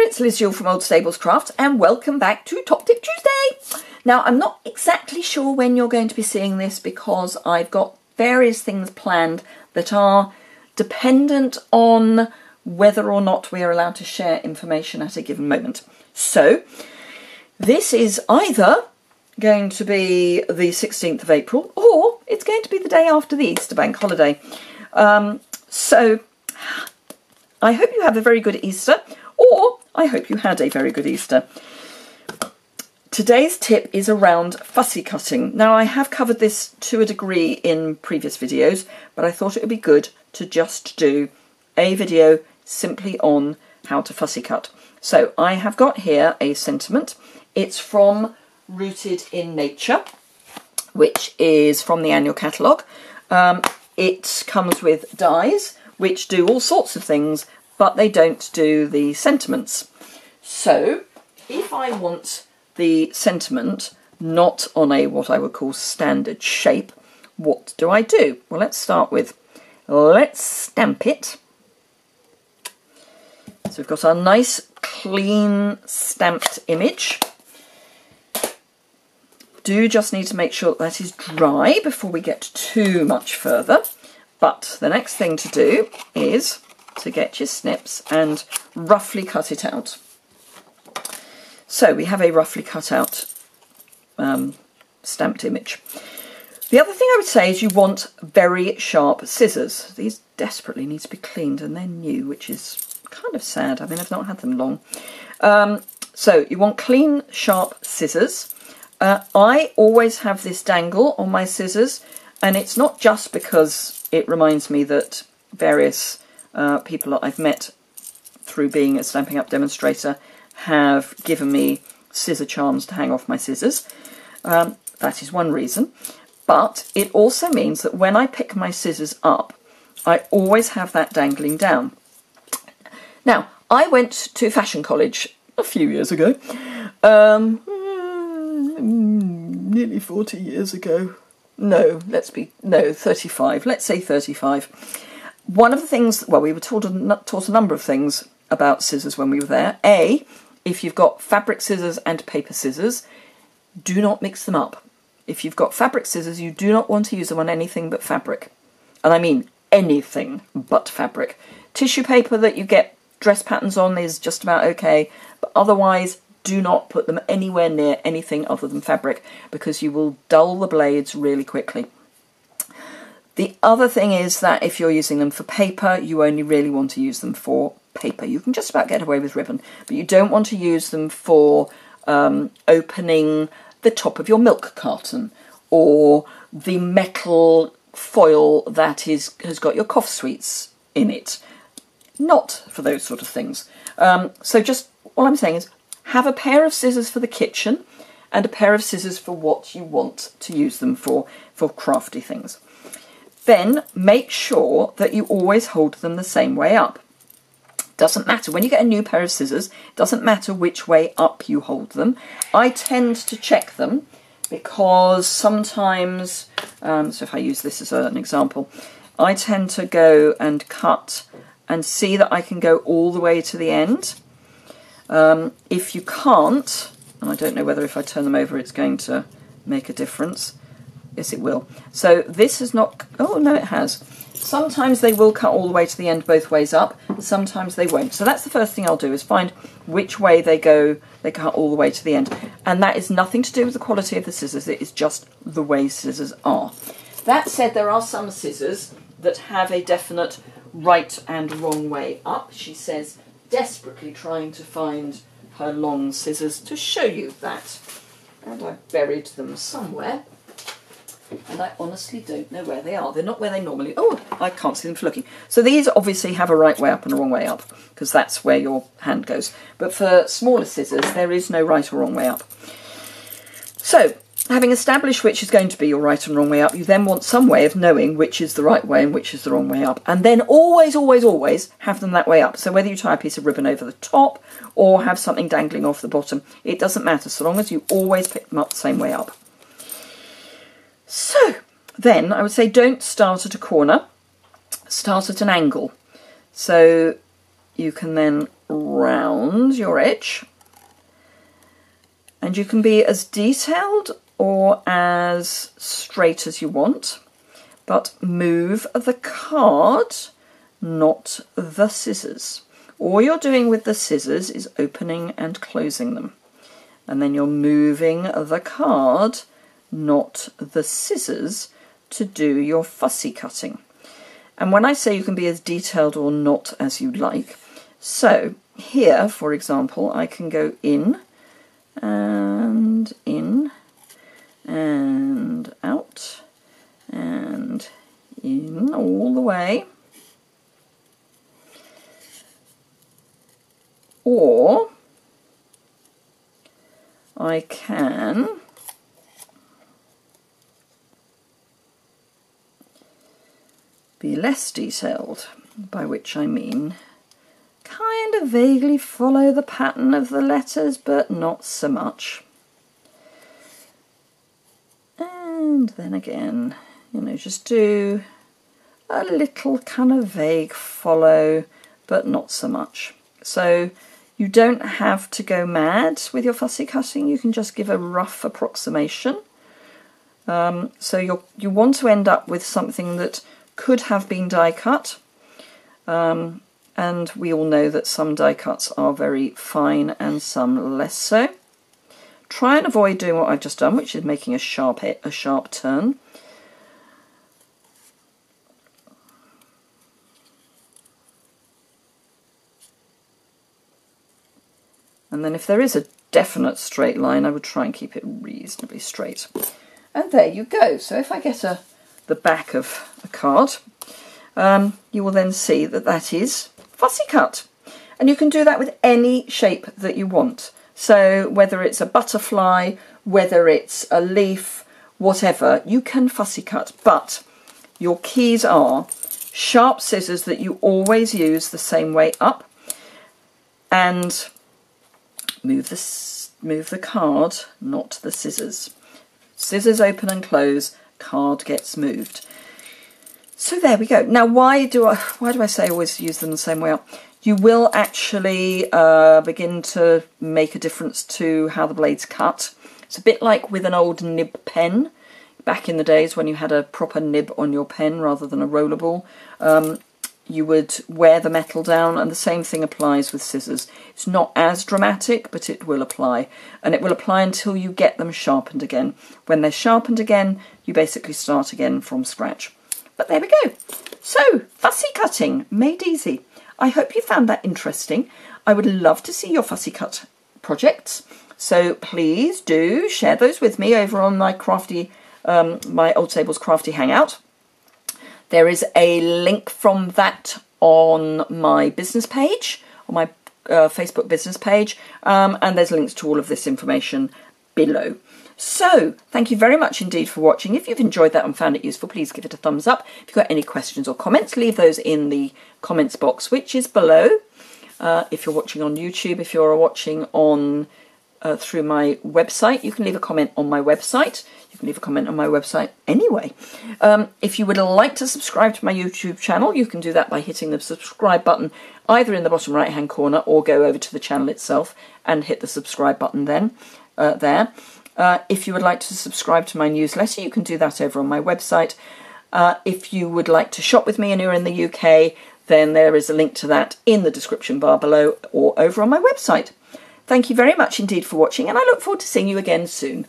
it's Liz Yuille from Old Stables Crafts and welcome back to Top Tip Tuesday. Now I'm not exactly sure when you're going to be seeing this because I've got various things planned that are dependent on whether or not we are allowed to share information at a given moment. So this is either going to be the 16th of April or it's going to be the day after the Easter bank holiday. So I hope you have a very good Easter, or I hope you had a very good Easter. Today's tip is around fussy cutting. Now I have covered this to a degree in previous videos, but I thought it would be good to just do a video simply on how to fussy cut. So I have got here a sentiment. It's from Rooted in Nature, which is from the annual catalogue. It comes with dies, which do all sorts of things, but they don't do the sentiments. So if I want the sentiment not on a what I would call standard shape, what do I do? Well, let's start with, let's stamp it. So we've got our nice clean stamped image. Do just need to make sure that is dry before we get too much further. But the next thing to do is to get your snips and roughly cut it out. So we have a roughly cut out stamped image. The other thing I would say is you want very sharp scissors. These desperately need to be cleaned and they're new, which is kind of sad. I mean, I've not had them long. So you want clean, sharp scissors. I always have this dangle on my scissors, and it's not just because it reminds me that various people that I've met through being a Stampin' Up! Demonstrator have given me scissor charms to hang off my scissors. That is one reason. But it also means that when I pick my scissors up, I always have that dangling down. Now, I went to fashion college a few years ago. Nearly 40 years ago. No, 35. Let's say 35. One of the things, well, we were taught a number of things about scissors when we were there. A, if you've got fabric scissors and paper scissors, do not mix them up. If you've got fabric scissors, you do not want to use them on anything but fabric. And I mean anything but fabric. Tissue paper that you get dress patterns on is just about okay, but otherwise do not put them anywhere near anything other than fabric because you will dull the blades really quickly. The other thing is that if you're using them for paper, you only really want to use them for paper. You can just about get away with ribbon, but you don't want to use them for opening the top of your milk carton or the metal foil that has got your cough sweets in it. Not for those sort of things. So just all I'm saying is have a pair of scissors for the kitchen and a pair of scissors for what you want to use them for crafty things. Then make sure that you always hold them the same way up. Doesn't matter. When you get a new pair of scissors, it doesn't matter which way up you hold them. I tend to check them because sometimes, so if I use this as an example, I tend to go and cut and see that I can go all the way to the end. If you can't, and I don't know whether if I turn them over it's going to make a difference. Yes, it will. So this is not, oh no, it has. Sometimes they will cut all the way to the end both ways up, sometimes they won't. So that's the first thing I'll do, is find which way they go, they cut all the way to the end. And that is nothing to do with the quality of the scissors, it is just the way scissors are. That said, there are some scissors that have a definite right and wrong way up. She says, desperately trying to find her long scissors to show you that. And I buried them somewhere. And I honestly don't know where they are. They're not where they normally... Oh, I can't see them for looking. So these obviously have a right way up and a wrong way up, because that's where your hand goes. But for smaller scissors, there is no right or wrong way up. So, having established which is going to be your right and wrong way up, you then want some way of knowing which is the right way and which is the wrong way up. And then always, always, always have them that way up. So whether you tie a piece of ribbon over the top or have something dangling off the bottom, it doesn't matter, so long as you always pick them up the same way up. So then I would say don't start at a corner, start at an angle. So you can then round your edge, and you can be as detailed or as straight as you want, but move the card, not the scissors. All you're doing with the scissors is opening and closing them, and then you're moving the card, not the scissors, to do your fussy cutting. And when I say you can be as detailed or not as you like, so here, for example, I can go in and out and in all the way. Or I can be less detailed, by which I mean kind of vaguely follow the pattern of the letters, but not so much. And then again, you know, just do a little kind of vague follow, but not so much. So you don't have to go mad with your fussy cutting, you can just give a rough approximation. So you want to end up with something that could have been die cut, and we all know that some die cuts are very fine and some less so. Try and avoid doing what I've just done, which is making a sharp turn. And then if there is a definite straight line, I would try and keep it reasonably straight. And there you go. So if I get the back of a card, you will then see that that is fussy cut. And you can do that with any shape that you want. So whether it's a butterfly, whether it's a leaf, whatever, you can fussy cut. But your keys are sharp scissors that you always use the same way up, and move the card, not the scissors. Scissors open and close, card gets moved. So there we go. Now why do I say always use them the same way up? You will actually begin to make a difference to how the blades cut. It's a bit like with an old nib pen. Back in the days when you had a proper nib on your pen rather than a rollerball, you would wear the metal down, and the same thing applies with scissors. It's not as dramatic, but it will apply. And it will apply until you get them sharpened again. When they're sharpened again, you basically start again from scratch. But there we go. So, fussy cutting, made easy. I hope you found that interesting. I would love to see your fussy cut projects. So please do share those with me over on my my Old Tables Crafty Hangout. There is a link from that on my business page, on my Facebook business page, and there's links to all of this information below. So, thank you very much indeed for watching. If you've enjoyed that and found it useful, please give it a thumbs up. If you've got any questions or comments, leave those in the comments box, which is below. If you're watching on YouTube, if you're watching on through my website, you can leave a comment on my website. You can leave a comment on my website anyway. If you would like to subscribe to my YouTube channel, you can do that by hitting the subscribe button either in the bottom right hand corner, or go over to the channel itself and hit the subscribe button then there. If you would like to subscribe to my newsletter, you can do that over on my website. If you would like to shop with me and you're in the UK, then there is a link to that in the description bar below or over on my website. Thank you very much indeed for watching, and I look forward to seeing you again soon.